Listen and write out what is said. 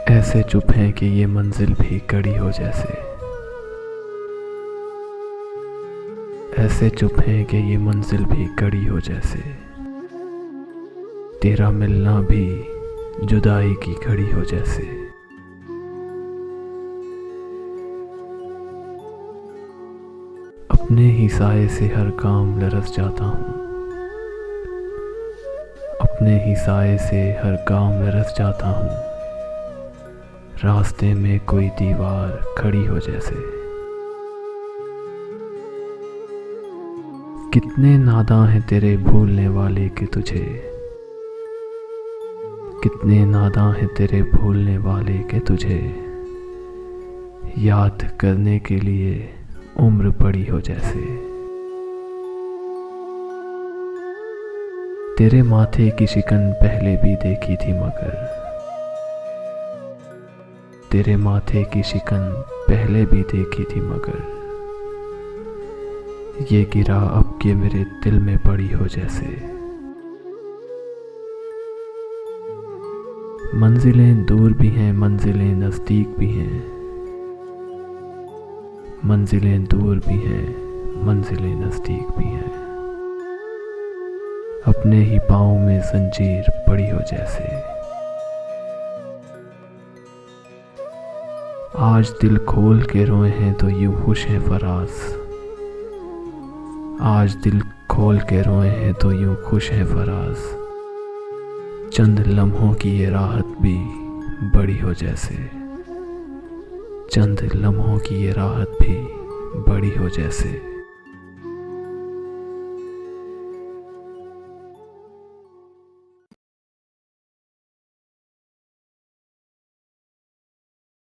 ऐसे चुप हैं कि ये मंजिल भी कड़ी हो जैसे। ऐसे चुप हैं कि ये मंजिल भी कड़ी हो जैसे। तेरा मिलना भी जुदाई की घड़ी हो जैसे। अपने ही साए से हर काम लरस जाता हूँ। अपने ही साए से हर काम लरस जाता हूँ। रास्ते में कोई दीवार खड़ी हो जैसे। कितने नादां हैं तेरे भूलने वाले के तुझे। कितने नादां हैं तेरे भूलने वाले के तुझे। याद करने के लिए उम्र पड़ी हो जैसे। तेरे माथे की शिकन पहले भी देखी थी मगर। तेरे माथे की शिकन पहले भी देखी थी मगर। ये गिरा अब के मेरे दिल में पड़ी हो जैसे। मंजिलें दूर भी हैं, मंजिलें नज़दीक भी हैं। मंजिलें दूर भी हैं, मंजिलें नज़दीक भी हैं। अपने ही पाँव में जंजीर पड़ी हो जैसे। आज दिल खोल के रोए हैं तो यूं खुश हैं फराज। आज दिल खोल के रोए हैं तो यूं खुश हैं फराज। चंद लम्हों की ये राहत भी बड़ी हो जैसे। चंद लम्हों की ये राहत भी बड़ी हो जैसे।